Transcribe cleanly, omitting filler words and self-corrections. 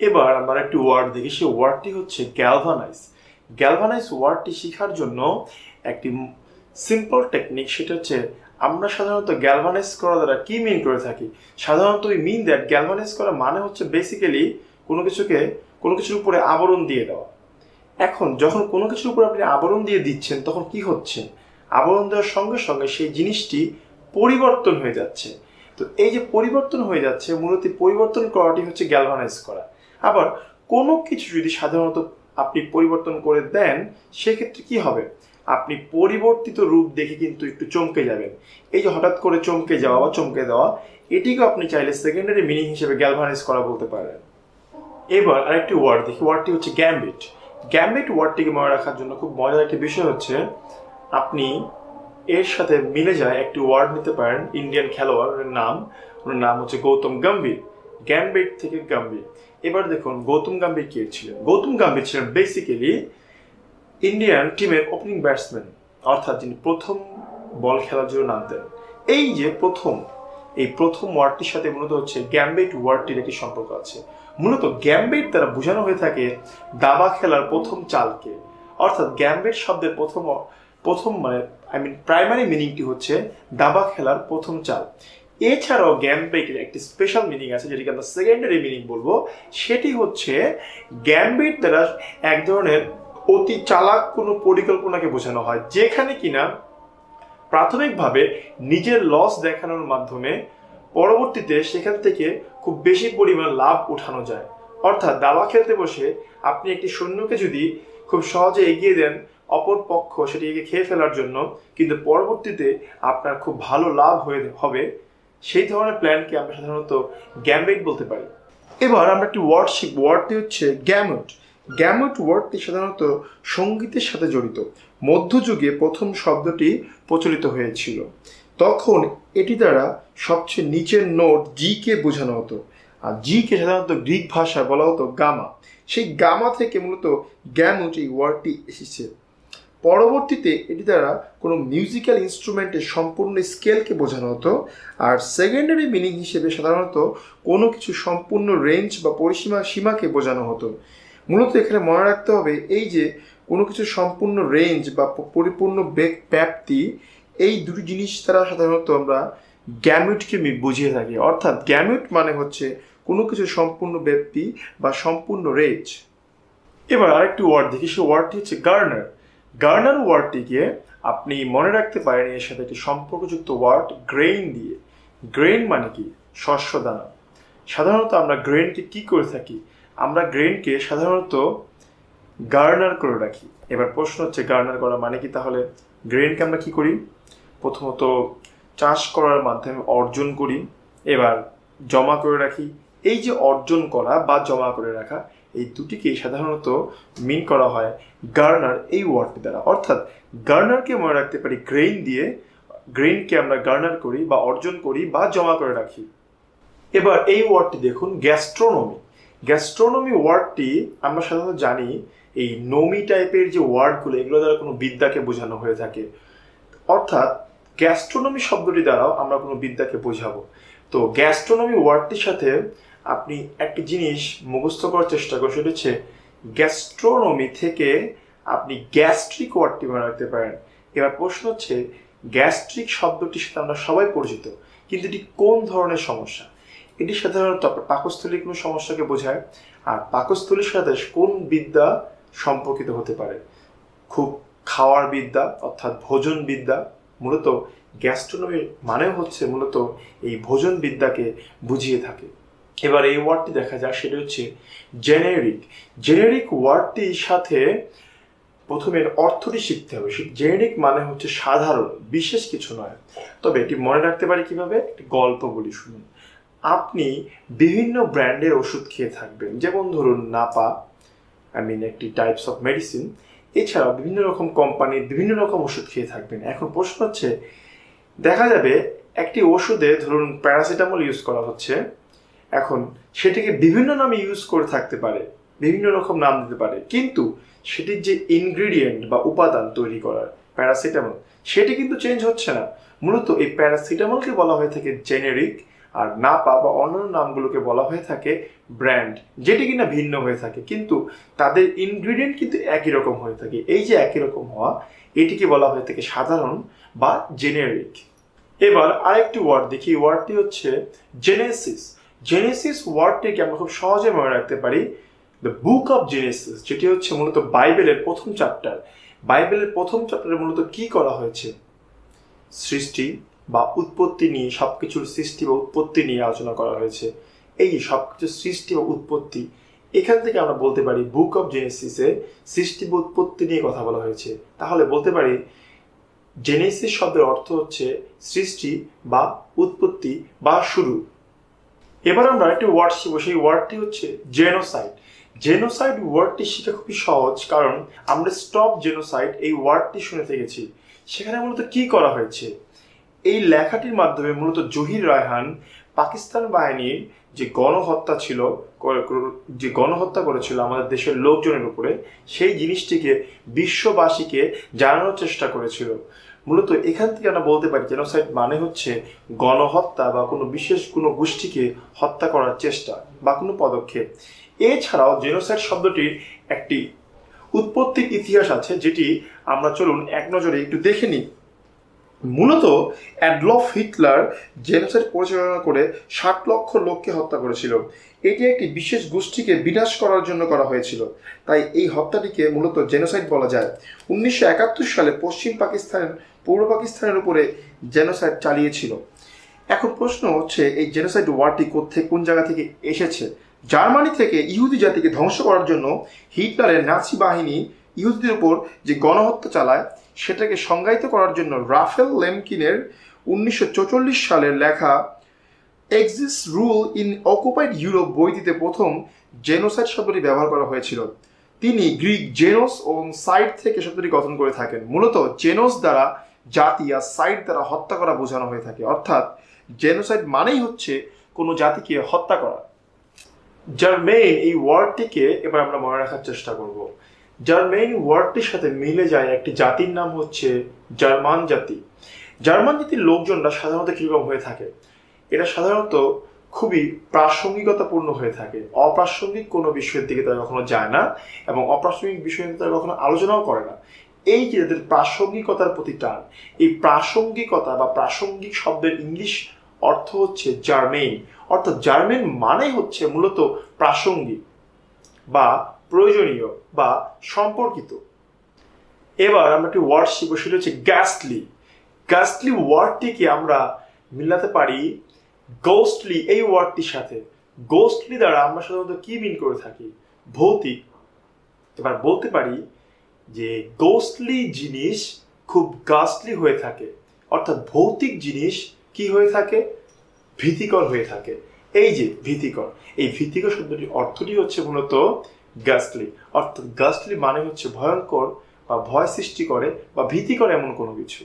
এবার আমরা একটি ওয়ার্ড দেখি, সেই ওয়ার্ডটি হচ্ছে গ্যালভানাইজ। গ্যালভানাইজ ওয়ার্ডটি শেখার জন্য একটি সিম্পল টেকনিক, সেটা হচ্ছে আমরা সাধারণত গ্যালভানাইজ করা দ্বারা কি মিন করে থাকি। সাধারণত উই মিন দ্যাট গ্যালভানাইজ করা মানে হচ্ছে বেসিক্যালি কোনো কিছুর উপরে আবরণ দিয়ে দেওয়া। এখন যখন কোনো কিছুর উপরে আপনি আবরণ দিয়ে দিচ্ছেন তখন কি হচ্ছে, আবরণ দেওয়ার সঙ্গে সঙ্গে সেই জিনিসটি পরিবর্তন হয়ে যাচ্ছে। তো এই যে পরিবর্তন হয়ে যাচ্ছে, মূলত পরিবর্তন করাটি হচ্ছে গ্যালভানাইজ করা। আবার কোনো কিছু যদি সাধারণত আপনি পরিবর্তন করে দেন, সেক্ষেত্রে কি হবে, আপনি পরিবর্তিত রূপ দেখে কিন্তু একটু চমকে যাবেন। এই যে হঠাৎ করে চমকে যাওয়া বা চমকে দেওয়া, এটিকে আপনি চাইলে সেকেন্ডারি মিনিং হিসেবে গ্যালভানাইজ করা বলতে পারেন। এবার আরেকটি ওয়ার্ড দেখি, ওয়ার্ডটি হচ্ছে গ্যাম্বিট। গ্যাম্বিট ওয়ার্ডটিকে মনে রাখার জন্য খুব মজার একটি বিষয় হচ্ছে, আপনি এর সাথে মিলে যায় একটি ওয়ার্ড নিতে পারেন ইন্ডিয়ান খেলোয়াড়ের নাম, ওনার নাম হচ্ছে গৌতম গম্ভীর। গ্যাম্বিট থেকে গম্ভীর। এবার দেখুন গৌতম গম্ভীর কে ছিলেন। গৌতম গম্ভীর ছিলেন বেসিক্যালি ইন্ডিয়ান টিমের ওপেনিং ব্যাটসম্যান, অর্থাৎ যিনি প্রথম বল খেলার জন্য নামতেন। এই যে এই প্রথম ওয়ার্ডটির সাথে মূলত হচ্ছে গ্যাম্বিট ওয়ার্ডটির একটি সম্পর্ক আছে। মূলত গ্যাম্বিট দ্বারা বোঝানো হয়ে থাকে দাবা খেলার প্রথম চালকে, অর্থাৎ গ্যাম্বিট শব্দের প্রথম মানে প্রাইমারি মিনিংটি হচ্ছে দাবা খেলার প্রথম চাল। এছাড়াও গ্যাম্বিটের একটি স্পেশাল মিনিং আছে, যেটিকে আমরা সেকেন্ডারি মিনিং বলবো। সেটি হচ্ছে গ্যাম্বিট দ্বারা এক ধরনের অতি চালাক কোনো পরিকল্পনাকে বোঝানো হয়, যেখানে কিনা প্রাথমিকভাবে নিজের লস দেখানোর মাধ্যমে পরবর্তীতে সেখান থেকে খুব বেশি পরিমাণ লাভ উঠানো যায়। অর্থাৎ দাবা খেলতে বসে আপনি একটি সৈন্যকে যদি খুব সহজে এগিয়ে দেন, অপর পক্ষ সেটিকে খেয়ে ফেলার জন্য, কিন্তু পরবর্তীতে আপনার খুব ভালো লাভ হবে, সেই ধরনের প্ল্যানকে আমরা সাধারণত গ্যাম্বিট বলতে পারি। এবার আমরা একটি ওয়ার্ড শিখব, ওয়ার্ডটি হচ্ছে গ্যামট। গ্যামট ওয়ার্ডটি সাধারণত সঙ্গীতের সাথে জড়িত। মধ্যযুগে প্রথম শব্দটি প্রচলিত হয়েছিল, তখন এটি দ্বারা সবচেয়ে নিচের নোট জি কে বোঝানো হতো, আর জি কে সাধারণত গ্রিক ভাষায় বলা হতো গামা। সেই গামা থেকে মূলত গ্যামট এই ওয়ার্ডটি এসেছে। পরবর্তীতে এটি দ্বারা কোনো মিউজিক্যাল ইনস্ট্রুমেন্টের সম্পূর্ণ স্কেলকে বোঝানো হতো, আর সেকেন্ডারি মিনিং হিসেবে সাধারণত কোনো কিছু সম্পূর্ণ রেঞ্জ বা সীমাকে বোঝানো হতো। মূলত এখানে মনে রাখতে হবে, এই যে কোনো কিছু সম্পূর্ণ রেঞ্জ বা পরিপূর্ণ ব্যাপ্তি, এই দুটি জিনিস দ্বারা সাধারণত আমরা গ্যামিটকে বুঝিয়ে থাকি। অর্থাৎ গ্যামিট মানে হচ্ছে কোনো কিছু সম্পূর্ণ ব্যাপ্তি বা সম্পূর্ণ রেঞ্জ। এবার আরেকটি ওয়ার্ড দেখি, সেই ওয়ার্ডটি হচ্ছে গার্নার। গার্নার ওয়ার্ডটিকে আপনি মনে রাখতে পারেন এর সাথে একটি সম্পর্কযুক্ত ওয়ার্ড গ্রেইন দিয়ে। গ্রেইন মানে কি, শস্য দানা। সাধারণত আমরা গ্রেইনকে কি করে থাকি, আমরা গ্রেইনকে সাধারণত গার্নার করে রাখি। এবার প্রশ্ন হচ্ছে গার্নার করা মানে কি, তাহলে গ্রেইনকে আমরা কি করি, প্রথমত চাষ করার মাধ্যমে অর্জন করি, এবার জমা করে রাখি। এই যে অর্জন করা বা জমা করে রাখা, এই দুটিকেই সাধারণত মিন করা হয় গার্নার এই ওয়ার্ডটি দ্বারা। অর্থাৎ গার্নারকে মনে রাখতে পারি গ্রেইন দিয়ে, গ্রেইনকে আমরা গার্নার করি বা অর্জন করি বা জমা করে রাখি। এবার এই ওয়ার্ডটি দেখুন, গ্যাস্ট্রোনমি। গ্যাস্ট্রোনমি ওয়ার্ডটি আমরা সাধারণত জানি এই নমি টাইপের যে ওয়ার্ডগুলো, এগুলো দ্বারা কোনো বিদ্যাকে বোঝানো হয়ে থাকে। অর্থাৎ গ্যাস্ট্রোনমি শব্দটি দ্বারাও আমরা কোনো বিদ্যাকে বোঝাবো। তো গ্যাস্ট্রোনমি ওয়ার্ডটির সাথে আপনি একটি জিনিস মুখস্থ করার চেষ্টা করুন, সেটা হচ্ছে গ্যাস্ট্রোনমি থেকে আপনি গ্যাস্ট্রিক ওয়ার্ডটি মনে রাখতে পারেন। এবার প্রশ্ন হচ্ছে, গ্যাস্ট্রিক শব্দটির সাথে আমরা সবাই পরিচিত, কিন্তু এটি কোন ধরনের সমস্যা? এটি সাধারণত পাকস্থলীর কোনো সমস্যাকে বোঝায়। আর পাকস্থলীর সাথে কোন বিদ্যা সম্পর্কিত হতে পারে? খুব খাওয়ার বিদ্যা, অর্থাৎ ভোজন বিদ্যা। মূলত গ্যাস্ট্রোনমি মানে হচ্ছে মূলত এই ভোজন বিদ্যাকে বুঝিয়ে থাকে। এবার এই ওয়ার্ডটি দেখা যায়, সেটা হচ্ছে জেনেরিক। জেনেরিক ওয়ার্ডটির সাথে প্রথমে অর্থটি শিখতে হবে। জেনেরিক মানে হচ্ছে সাধারণ, বিশেষ কিছু নয়। তবে এটি মনে রাখতে পারি কিভাবে, একটি গল্প বলি, শুনুন। আপনি বিভিন্ন ব্র্যান্ডের ওষুধ খেয়ে থাকবেন, যেমন ধরুন নাপা, একটি টাইপস অফ মেডিসিন। এছাড়াও বিভিন্ন রকম কোম্পানির বিভিন্ন রকম ওষুধ খেয়ে থাকবেন। এখন প্রশ্ন হচ্ছে, দেখা যাবে একটি ওষুধে ধরুন প্যারাসিটামল ইউজ করা হচ্ছে, এখন সেটিকে বিভিন্ন নামে ইউজ করে থাকতে পারে, বিভিন্ন রকম নাম দিতে পারে, কিন্তু সেটির যে ইনগ্রিডিয়েন্ট বা উপাদান তৈরি করার প্যারাসিটামল, সেটি কিন্তু চেঞ্জ হচ্ছে না। মূলত এই প্যারাসিটামলকে বলা হয়ে থাকে জেনেরিক, আর নাপা বা অন্যান্য নামগুলোকে বলা হয়ে থাকে ব্র্যান্ড, যেটি কিনা ভিন্ন হয়ে থাকে, কিন্তু তাদের ইনগ্রিডিয়েন্ট কিন্তু একই রকম হয়ে থাকে। এই যে একই রকম হওয়া, এটিকে বলা হয়ে থাকে সাধারণ বা জেনেরিক। এবার আরেকটি ওয়ার্ড দেখি, ওয়ার্ডটি হচ্ছে জেনেসিস। জেনেসিস ওয়ার্ডটিকে আমরা খুব সহজে মনে রাখতে পারি দ্য বুক অফ জেনেসিস, যেটি হচ্ছে মূলত বাইবেলের প্রথম চ্যাপ্টার। বাইবেলের প্রথম চ্যাপ্টারে মূলত কি করা হয়েছে? সৃষ্টি বা উৎপত্তি নিয়ে, সবকিছুর সৃষ্টি বা উৎপত্তি নিয়ে আলোচনা করা হয়েছে। এই সবকিছুর সৃষ্টি বা উৎপত্তি, এখান থেকে আমরা বলতে পারি বুক অফ জেনেসিসে সৃষ্টি বা উৎপত্তি নিয়ে কথা বলা হয়েছে। তাহলে বলতে পারি জেনেসিস শব্দের অর্থ হচ্ছে সৃষ্টি বা উৎপত্তি বা শুরু। এবার আমরা একটি ওয়ার্ড শিখব, সেই ওয়ার্ডটি হচ্ছে জেনোসাইড। জেনোসাইড ওয়ার্ডটি শেখা খুবই সহজ, কারণ আমরা স্টপ জেনোসাইড এই ওয়ার্ডটি শুনে থেকেছি। সেখানে মূলত কি করা হয়েছে? এই লেখাটির মাধ্যমে মূলত জহির রায়হান পাকিস্তান বাহিনীর যে গণহত্যা ছিল, যে গণহত্যা করেছিল আমাদের দেশের লোকজনের উপরে, সেই জিনিসটিকে বিশ্ববাসীকে জানানোর চেষ্টা করেছিল। মূলত এখান থেকে আমরা বলতে পারি জেনোসাইড মানে হচ্ছে গণহত্যা বা কোনো বিশেষ কোনো গোষ্ঠীকে হত্যা করার চেষ্টা বা কোনো পদক্ষেপ। এছাড়াও জেনোসাইড শব্দটির একটি উৎপত্তির ইতিহাস আছে, যেটি আমরা চলুন এক নজরে একটু দেখে নিই। মূলত অ্যাডলফ হিটলার জেনোসাইড পরিচালনা করে 60 লক্ষ লোককে হত্যা করেছিল। এটি একটি বিশেষ গোষ্ঠীকে বিনাশ করার জন্য করা হয়েছিল, তাই এই হত্যাটিকে মূলত জেনোসাইড বলা যায়। 1971 সালে পশ্চিম পাকিস্তান পূর্ব পাকিস্তানের উপরে জেনোসাইড চালিয়েছিল। এখন প্রশ্ন হচ্ছে এই জেনোসাইড ওয়ার্ডটি কোন জায়গা থেকে এসেছে? জার্মানি থেকে ইহুদি জাতিকে ধ্বংস করার জন্য হিটলারের নাৎসি বাহিনী ইহুদিদের উপর যে গণহত্যা চালায়, সেটাকে সংজ্ঞায়িত করার জন্য রাফেল লেমকিনের 1944 সালের লেখা axis rule in occupied Europe বইটিতে প্রথম জেনোসাইড শব্দটি ব্যবহার করা হয়েছিল। তিনি গ্রিক জেনোস ও সাইড থেকে শব্দটি গঠন করে থাকেন। মূলত জেনোস দ্বারা জাতি আর সাইড দ্বারা হত্যা করা বোঝানো হয়ে থাকে, অর্থাৎ জেনোসাইড মানেই হচ্ছে কোনো জাতিকে হত্যা করা। জার্মেইন এই ওয়ার্ডটিকে এবার আমরা মনে রাখার চেষ্টা করব। জার্মেইন ওয়ার্ডটির সাথে মিলে যায় একটি জাতির নাম হচ্ছে জার্মান জাতি। জার্মান জাতির লোকজনরা সাধারণত কীরকম হয়ে থাকে? এটা সাধারণত খুবই প্রাসঙ্গিকতাপূর্ণ হয়ে থাকে। অপ্রাসঙ্গিক কোনো বিষয়ের দিকে তারা কখনো যায় না এবং অপ্রাসঙ্গিক বিষয় নিয়ে তারা কখনো আলোচনাও করে না। এই যে তাদের প্রাসঙ্গিকতার প্রতি টান, এই প্রাসঙ্গিকতা বা প্রাসঙ্গিক শব্দের ইংলিশ অর্থ হচ্ছে জার্মেইন, অর্থাৎ জার্মেন মানে হচ্ছে মূলত প্রাসঙ্গিক বা প্রয়োজনীয় বা সম্পর্কিত। এবার আমরা একটি ওয়ার্ড শিখব, সেটা হচ্ছে গ্যাস্টলি। গ্যাস্টলি ওয়ার্ডটিকে আমরা মিলাতে পারি গোস্টলি এই ওয়ার্ডটির সাথে। গোস্টলি দ্বারা আমরা সাধারণত কি মিন করে থাকি? ভৌতিক। এবার বলতে পারি যে গোস্টলি জিনিস খুব গাস্টলি হয়ে থাকে, অর্থাৎ ভৌতিক জিনিস কি হয়ে থাকে? ভীতিকর হয়ে থাকে। এই যে ভীতিকর, এই ভীতিকর শব্দটির অর্থটি হচ্ছে মূলত গাস্টলি, অর্থাৎ গাস্টলি মানে হচ্ছে ভয়ঙ্কর বা ভয় সৃষ্টি করে বা ভীতিকর এমন কোনো কিছু।